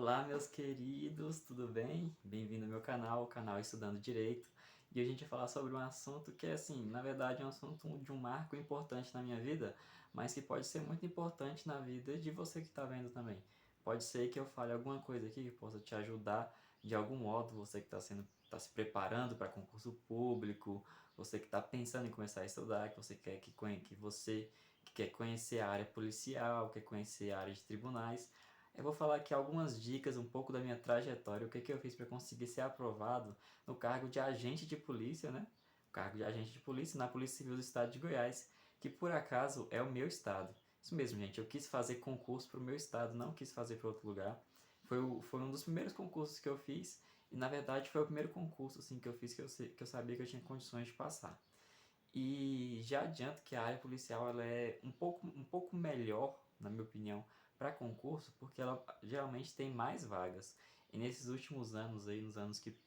Olá, meus queridos, tudo bem? Bem-vindo ao meu canal, o canal Estudando Direito. E hoje a gente vai falar sobre um assunto que é, assim, na verdade é um assunto de um marco importante na minha vida, mas que pode ser muito importante na vida de você que está vendo também. Pode ser que eu fale alguma coisa aqui que possa te ajudar de algum modo, você que está se preparando para concurso público, você que está pensando em começar a estudar, que você quer que quer conhecer a área policial, quer conhecer a área de tribunais. Eu vou falar aqui algumas dicas, um pouco da minha trajetória, o que eu fiz para conseguir ser aprovado no cargo de agente de polícia, né? O cargo de agente de polícia na Polícia Civil do Estado de Goiás, que por acaso é o meu estado. Isso mesmo, gente, eu quis fazer concurso para o meu estado, não quis fazer para outro lugar. Foi um dos primeiros concursos que eu fiz e, na verdade, foi o primeiro concurso assim, que eu fiz que eu sabia que eu tinha condições de passar. E já adianto que a área policial ela é um pouco melhor, na minha opinião, para concurso, porque ela geralmente tem mais vagas. E nesses últimos anos, aí, nos anos que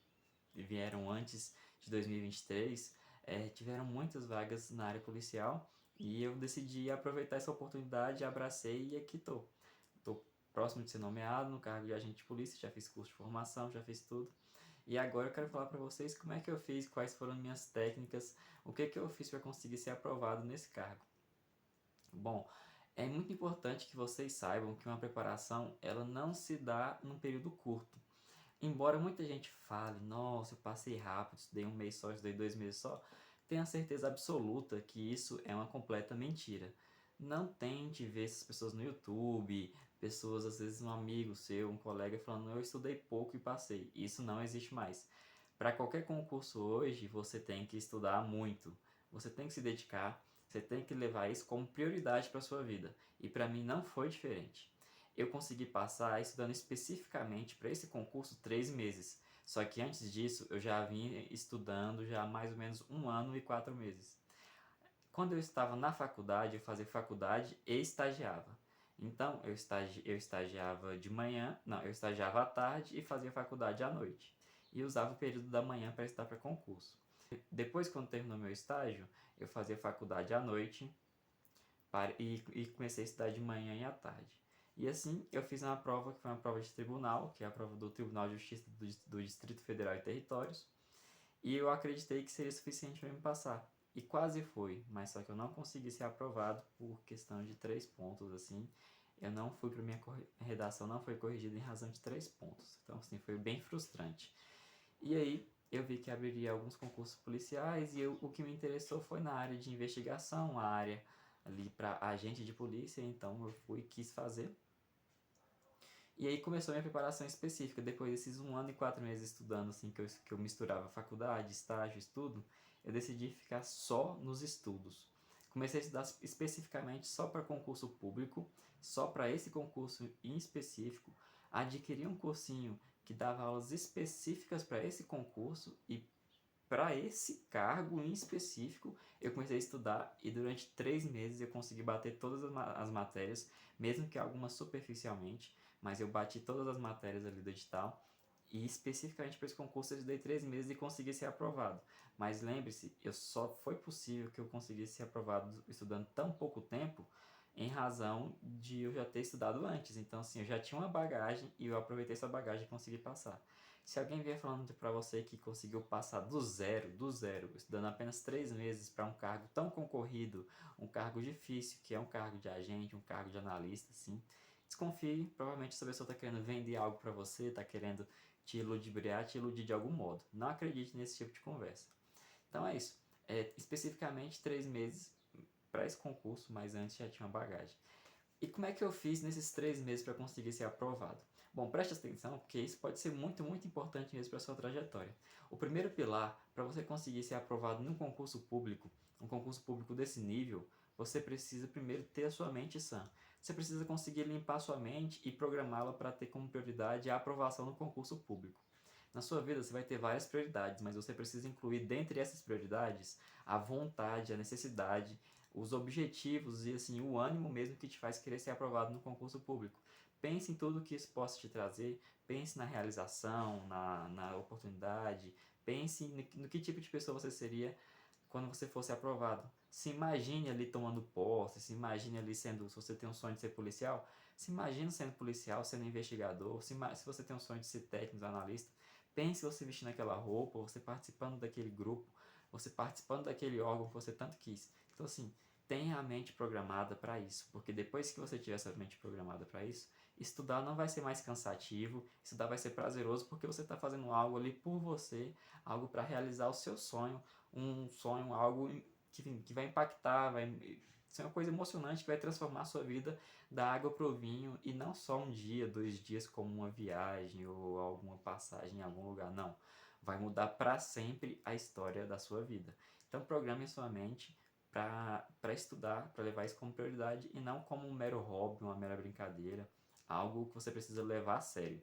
vieram antes de 2023, tiveram muitas vagas na área policial e eu decidi aproveitar essa oportunidade, abracei e aqui estou. Estou próximo de ser nomeado no cargo de agente de polícia, já fiz curso de formação, já fiz tudo. E agora eu quero falar para vocês como é que eu fiz, quais foram minhas técnicas, o que eu fiz para conseguir ser aprovado nesse cargo. Bom, é muito importante que vocês saibam que uma preparação ela não se dá num período curto. Embora muita gente fale, nossa, eu passei rápido, estudei um mês só, estudei 2 meses só, tenha certeza absoluta que isso é uma completa mentira. Não tente ver essas pessoas no YouTube, pessoas, às vezes um amigo seu, um colega falando, eu estudei pouco e passei. Isso não existe mais. Para qualquer concurso hoje, você tem que estudar muito, você tem que se dedicar, você tem que levar isso como prioridade para sua vida. E para mim não foi diferente. Eu consegui passar estudando especificamente para esse concurso 3 meses. Só que antes disso eu já vinha estudando já há mais ou menos 1 ano e 4 meses. Quando eu estava na faculdade, eu fazia faculdade e estagiava. Então eu estagiava de manhã, não, eu estagiava à tarde e fazia faculdade à noite. E usava o período da manhã para estudar para concurso. Depois, quando terminou meu estágio, eu fazia faculdade à noite e comecei a estudar de manhã e à tarde. E assim eu fiz uma prova que foi uma prova de tribunal, que é a prova do Tribunal de Justiça do Distrito Federal e Territórios, e eu acreditei que seria suficiente para me passar. E quase foi, mas só que eu não consegui ser aprovado por questão de 3 pontos, assim. Eu não fui para minha redação, não foi corrigida em razão de 3 pontos. Então, assim, foi bem frustrante. E aí, eu vi que abriria alguns concursos policiais e o que me interessou foi na área de investigação, a área ali para agente de polícia, então eu fui e quis fazer. E aí começou a minha preparação específica, depois desses 1 ano e 4 meses estudando, assim, que eu misturava faculdade, estágio, estudo, eu decidi ficar só nos estudos. Comecei a estudar especificamente só para concurso público, só para esse concurso em específico, adquiri um cursinho que dava aulas específicas para esse concurso e para esse cargo em específico, eu comecei a estudar e durante 3 meses eu consegui bater todas as matérias, mesmo que algumas superficialmente, mas eu bati todas as matérias ali do edital. E especificamente para esse concurso eu estudei 3 meses e consegui ser aprovado. Mas lembre-se, eu só foi possível que eu conseguisse ser aprovado estudando tão pouco tempo em razão de eu já ter estudado antes. Então, assim, eu já tinha uma bagagem e eu aproveitei essa bagagem e consegui passar. Se alguém vier falando para você que conseguiu passar do zero, estudando apenas 3 meses para um cargo tão concorrido, um cargo difícil, que é um cargo de agente, um cargo de analista, assim, desconfie. Provavelmente essa pessoa está querendo vender algo para você, está querendo te ludibriar, te iludir de algum modo. Não acredite nesse tipo de conversa. Então é isso. Especificamente 3 meses para esse concurso, mas antes já tinha uma bagagem. E como é que eu fiz nesses 3 meses para conseguir ser aprovado? Bom, preste atenção, porque isso pode ser muito, muito importante mesmo para a sua trajetória. O primeiro pilar, para você conseguir ser aprovado num concurso público, um concurso público desse nível, você precisa primeiro ter a sua mente sã. Você precisa conseguir limpar sua mente e programá-la para ter como prioridade a aprovação no concurso público. Na sua vida você vai ter várias prioridades, mas você precisa incluir dentre essas prioridades a vontade, a necessidade, os objetivos e assim o ânimo mesmo que te faz querer ser aprovado no concurso público. Pense em tudo que isso possa te trazer, pense na realização, na oportunidade, pense no que tipo de pessoa você seria quando você fosse aprovado. Se imagine ali tomando posse, se imagine ali sendo, se você tem um sonho de ser policial, Se imagina sendo policial, sendo investigador, se você tem um sonho de ser técnico, analista, pense você vestindo aquela roupa, você participando daquele grupo, você participando daquele órgão que você tanto quis. Então assim, tenha a mente programada para isso, porque depois que você tiver essa mente programada para isso, estudar não vai ser mais cansativo, estudar vai ser prazeroso porque você está fazendo algo ali por você, algo para realizar o seu sonho, um sonho, algo que vai impactar, vai ser uma coisa emocionante que vai transformar a sua vida da água pro vinho e não só um dia, 2 dias como uma viagem ou alguma passagem em algum lugar, não. Vai mudar para sempre a história da sua vida. Então programe sua mente para estudar, para levar isso como prioridade e não como um mero hobby, uma mera brincadeira, algo que você precisa levar a sério.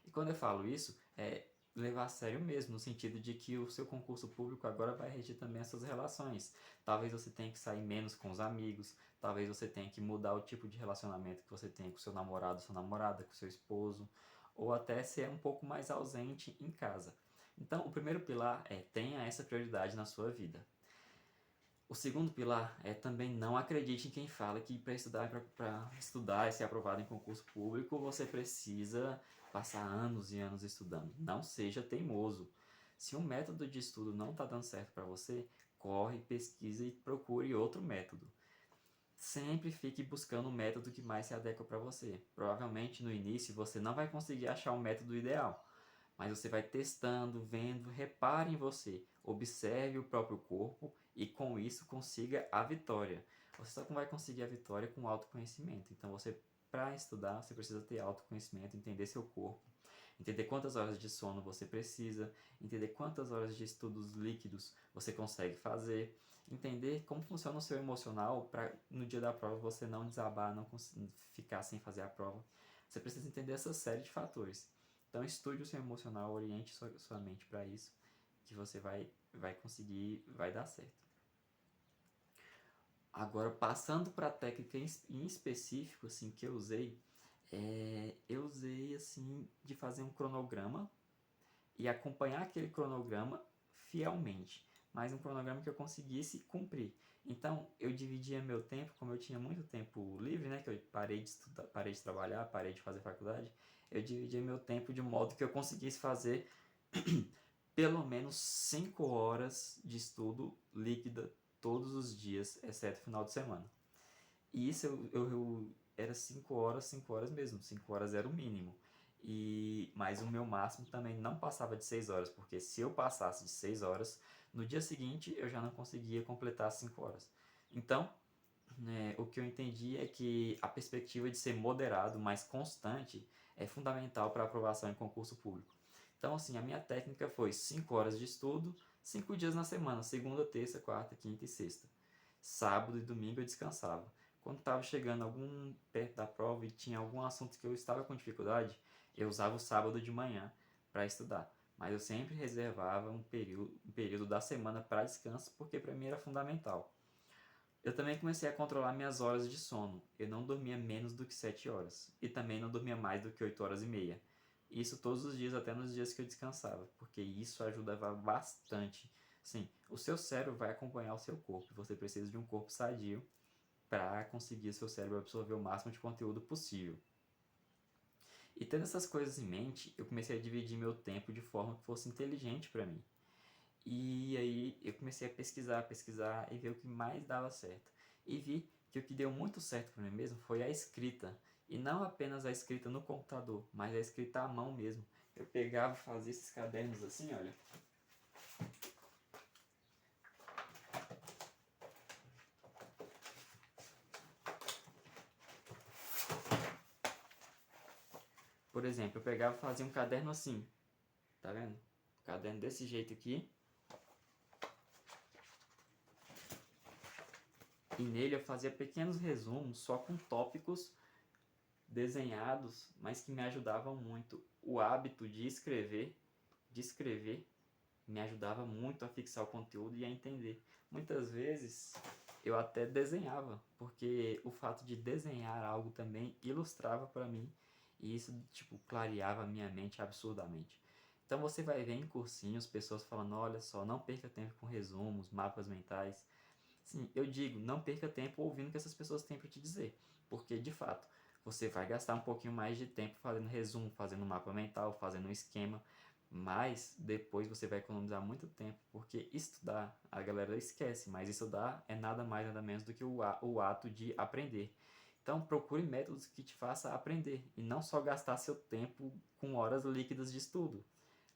E quando eu falo isso, é levar a sério mesmo, no sentido de que o seu concurso público agora vai regir também as suas relações. Talvez você tenha que sair menos com os amigos, talvez você tenha que mudar o tipo de relacionamento que você tem com seu namorado, sua namorada, com seu esposo, ou até ser um pouco mais ausente em casa. Então, o primeiro pilar é tenha essa prioridade na sua vida. O segundo pilar é também não acredite em quem fala que para estudar e ser aprovado em concurso público você precisa passar anos e anos estudando. Não seja teimoso. Se um método de estudo não está dando certo para você, corre, pesquise e procure outro método. Sempre fique buscando o método que mais se adequa para você. Provavelmente no início você não vai conseguir achar o método ideal, mas você vai testando, vendo, repare em você, observe o próprio corpo e com isso consiga a vitória. Você só vai conseguir a vitória com autoconhecimento. Então você, para estudar, você precisa ter autoconhecimento, entender seu corpo, entender quantas horas de sono você precisa, entender quantas horas de estudos líquidos você consegue fazer, entender como funciona o seu emocional para no dia da prova você não desabar, não ficar sem fazer a prova. Você precisa entender essa série de fatores. Então estude o seu emocional, oriente sua mente para isso, que você vai conseguir, vai dar certo. Agora, passando para a técnica em específico assim, que eu usei assim, de fazer um cronograma e acompanhar aquele cronograma fielmente, mas um cronograma que eu conseguisse cumprir. Então, eu dividia meu tempo, como eu tinha muito tempo livre, né, que eu parei de estudar, parei de trabalhar, parei de fazer faculdade, eu dividia meu tempo de modo que eu conseguisse fazer pelo menos 5 horas de estudo líquida todos os dias, exceto final de semana. E isso eu era 5 horas mesmo, 5 horas era o mínimo. Mas o meu máximo também não passava de 6 horas, porque se eu passasse de 6 horas, no dia seguinte eu já não conseguia completar 5 horas. Então, o que eu entendi é que a perspectiva de ser moderado, mais constante, é fundamental para a aprovação em concurso público. Então, assim, a minha técnica foi 5 horas de estudo, 5 dias na semana, segunda, terça, quarta, quinta e sexta. Sábado e domingo eu descansava. Quando estava chegando algum perto da prova e tinha algum assunto que eu estava com dificuldade, eu usava o sábado de manhã para estudar. Mas eu sempre reservava um período da semana para descanso, porque para mim era fundamental. Eu também comecei a controlar minhas horas de sono. Eu não dormia menos do que 7 horas. E também não dormia mais do que 8 horas e meia. Isso todos os dias, até nos dias que eu descansava. Porque isso ajudava bastante. Sim, o seu cérebro vai acompanhar o seu corpo. Você precisa de um corpo sadio para conseguir o seu cérebro absorver o máximo de conteúdo possível. E tendo essas coisas em mente, eu comecei a dividir meu tempo de forma que fosse inteligente para mim. E aí eu comecei a pesquisar e ver o que mais dava certo. E vi que o que deu muito certo para mim mesmo foi a escrita. E não apenas a escrita no computador, mas a escrita à mão mesmo. Eu pegava e fazia esses cadernos assim, olha. Por exemplo, eu pegava e fazia um caderno assim. Tá vendo? Um caderno desse jeito aqui. E nele eu fazia pequenos resumos só com tópicos desenhados, mas que me ajudavam muito. O hábito de escrever, me ajudava muito a fixar o conteúdo e a entender. Muitas vezes eu até desenhava, porque o fato de desenhar algo também ilustrava para mim e isso tipo clareava a minha mente absurdamente. Então você vai ver em cursinhos pessoas falando, olha só, não perca tempo com resumos, mapas mentais. Sim, eu digo, não perca tempo ouvindo o que essas pessoas têm para te dizer, porque de fato Você vai gastar um pouquinho mais de tempo fazendo resumo, fazendo mapa mental, fazendo um esquema, mas depois você vai economizar muito tempo, porque estudar, a galera esquece, mas estudar é nada mais nada menos do que o ato de aprender. Então procure métodos que te façam aprender e não só gastar seu tempo com horas líquidas de estudo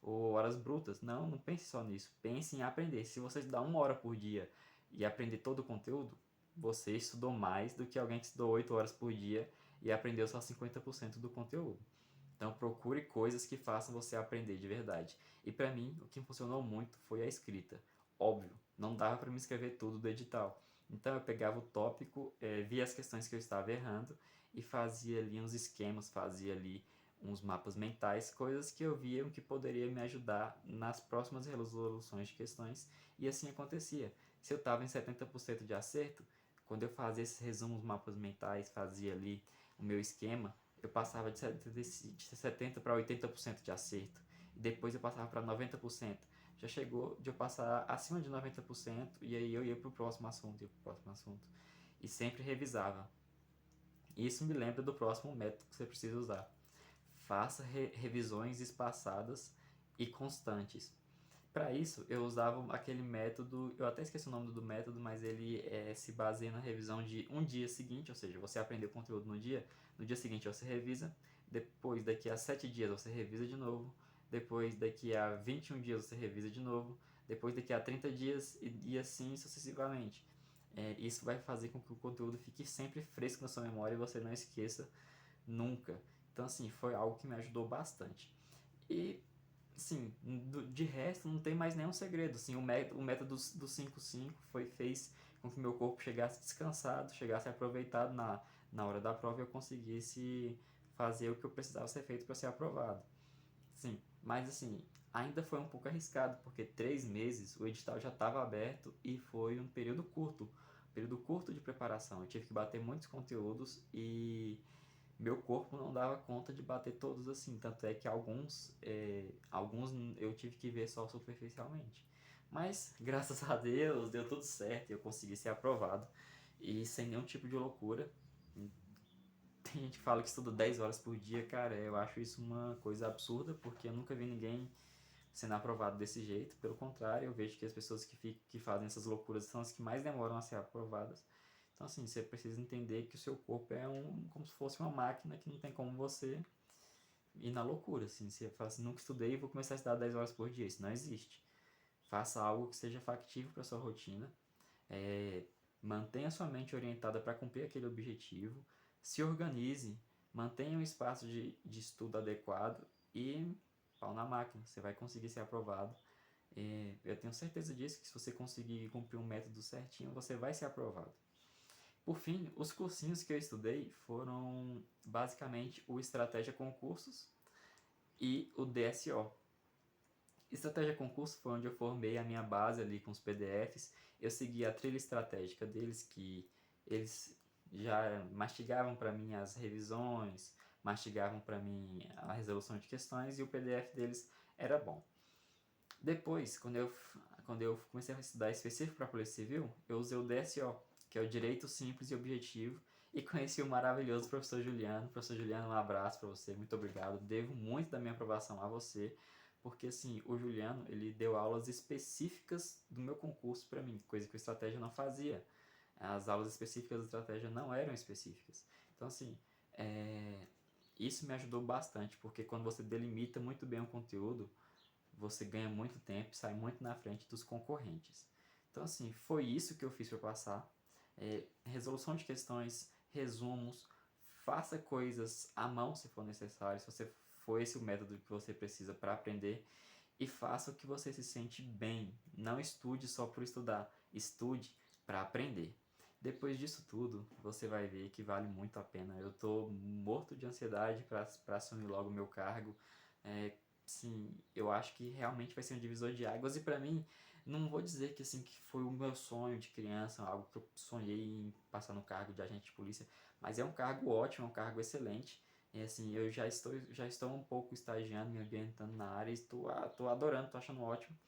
ou horas brutas. Não, não pense só nisso. Pense em aprender. Se você estudar 1 hora por dia e aprender todo o conteúdo, você estudou mais do que alguém que estudou 8 horas por dia e aprendeu só 50% do conteúdo. Então procure coisas que façam você aprender de verdade. E para mim, o que funcionou muito foi a escrita. Óbvio, não dava para me escrever tudo do edital. Então eu pegava o tópico, via as questões que eu estava errando e fazia ali uns esquemas, fazia ali uns mapas mentais, coisas que eu via que poderia me ajudar nas próximas resoluções de questões, e assim acontecia. Se eu estava em 70% de acerto, quando eu fazia esses resumos, mapas mentais, fazia ali o meu esquema, eu passava de 70 para 80% de acerto, e depois eu passava para 90%. Já chegou de eu passar acima de 90%, e aí eu ia para o próximo assunto, e sempre revisava. Isso me lembra do próximo método que você precisa usar. Faça revisões espaçadas e constantes. Para isso, eu usava aquele método, eu até esqueci o nome do método, mas ele se baseia na revisão de um dia seguinte, ou seja, você aprendeu o conteúdo no dia seguinte você revisa, depois daqui a 7 dias você revisa de novo, depois daqui a 21 dias você revisa de novo, depois daqui a 30 dias e assim sucessivamente. Isso vai fazer com que o conteúdo fique sempre fresco na sua memória e você não esqueça nunca. Então, assim, foi algo que me ajudou bastante. E, sim, de resto, não tem mais nenhum segredo. Assim, o método do 5-5 fez com que meu corpo chegasse descansado, chegasse aproveitado na hora da prova e eu conseguisse fazer o que eu precisava ser feito para ser aprovado. Sim, mas assim, ainda foi um pouco arriscado, porque 3 meses o edital já estava aberto e foi um período curto de preparação. Eu tive que bater muitos conteúdos e meu corpo não dava conta de bater todos assim, tanto é que alguns eu tive que ver só superficialmente. Mas, graças a Deus, deu tudo certo e eu consegui ser aprovado e sem nenhum tipo de loucura. Tem gente que fala que estuda 10 horas por dia, cara, eu acho isso uma coisa absurda, porque eu nunca vi ninguém sendo aprovado desse jeito. Pelo contrário, eu vejo que as pessoas que fazem essas loucuras são as que mais demoram a ser aprovadas. Então, assim, você precisa entender que o seu corpo é como se fosse uma máquina que não tem como você ir na loucura, assim. Você fala assim, nunca estudei e vou começar a estudar 10 horas por dia. Isso não existe. Faça algo que seja factível para sua rotina. É, Mantenha sua mente orientada para cumprir aquele objetivo. Se organize, mantenha um espaço de estudo adequado e pau na máquina. Você vai conseguir ser aprovado. Eu tenho certeza disso, que se você conseguir cumprir um método certinho, você vai ser aprovado. Por fim, os cursinhos que eu estudei foram basicamente o Estratégia Concursos e o DSO. Estratégia Concurso foi onde eu formei a minha base ali com os PDFs. Eu segui a trilha estratégica deles, que eles já mastigavam para mim as revisões, mastigavam para mim a resolução de questões e o PDF deles era bom. Depois, quando eu comecei a estudar específico para a Polícia Civil, eu usei o DSO, que é o Direito Simples e Objetivo, e conheci o maravilhoso professor Juliano. Professor Juliano, um abraço para você, muito obrigado. Devo muito da minha aprovação a você, porque assim, o Juliano, ele deu aulas específicas do meu concurso para mim, coisa que o Estratégia não fazia. As aulas específicas da Estratégia não eram específicas. Então assim, isso me ajudou bastante, porque quando você delimita muito bem o conteúdo, você ganha muito tempo e sai muito na frente dos concorrentes. Então, assim, foi isso que eu fiz para passar. Resolução de questões, resumos, faça coisas à mão se for necessário, se você for esse o método que você precisa para aprender, e faça o que você se sente bem. Não estude só por estudar, estude para aprender. Depois disso tudo, você vai ver que vale muito a pena. Eu estou morto de ansiedade para assumir logo o meu cargo. Sim, eu acho que realmente vai ser um divisor de águas e para mim, não vou dizer que assim que foi o meu sonho de criança, algo que eu sonhei em passar no cargo de agente de polícia, mas é um cargo ótimo, é um cargo excelente. E assim, eu já estou um pouco estagiando, me ambientando na área e estou adorando, estou achando ótimo,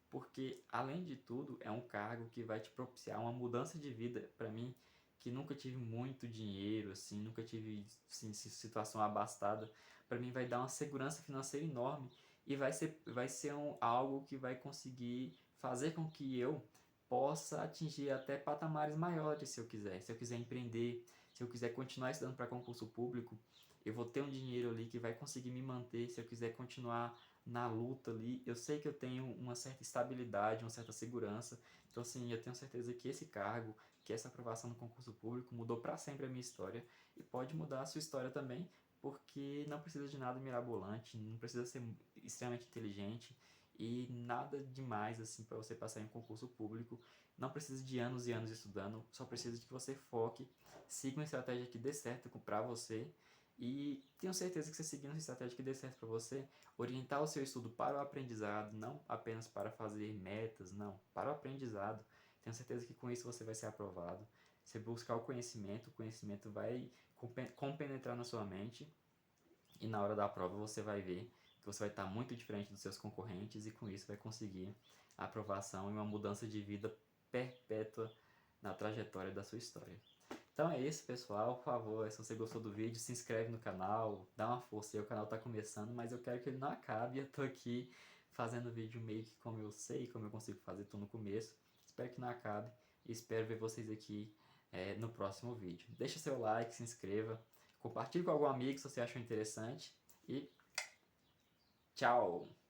porque além de tudo, é um cargo que vai te propiciar uma mudança de vida para mim que nunca tive muito dinheiro, assim, nunca tive assim, situação abastada, para mim vai dar uma segurança financeira enorme e vai ser algo que vai conseguir fazer com que eu possa atingir até patamares maiores se eu quiser. Se eu quiser empreender, se eu quiser continuar estudando para concurso público, eu vou ter um dinheiro ali que vai conseguir me manter. Se eu quiser continuar na luta ali, eu sei que eu tenho uma certa estabilidade, uma certa segurança. Então, assim, eu tenho certeza que esse cargo, que essa aprovação no concurso público mudou para sempre a minha história e pode mudar a sua história também, porque não precisa de nada mirabolante, não precisa ser extremamente inteligente e nada demais assim para você passar em um concurso público. Não precisa de anos e anos estudando, só precisa de que você foque, siga uma estratégia que dê certo para você e tenho certeza que você seguindo uma estratégia que dê certo para você, orientar o seu estudo para o aprendizado, não apenas para fazer metas, não, para o aprendizado. Tenho certeza que com isso você vai ser aprovado. Você buscar o conhecimento vai compenetrar na sua mente e na hora da prova você vai ver que você vai estar muito diferente dos seus concorrentes e com isso vai conseguir a aprovação e uma mudança de vida perpétua na trajetória da sua história. Então é isso, pessoal. Por favor, se você gostou do vídeo, se inscreve no canal, dá uma força aí, o canal está começando, mas eu quero que ele não acabe. Eu tô aqui fazendo vídeo meio que como eu sei, como eu consigo fazer, tô no começo. Espero que não acabe e espero ver vocês aqui no próximo vídeo. Deixa seu like, se inscreva, compartilhe com algum amigo se você achou interessante e tchau!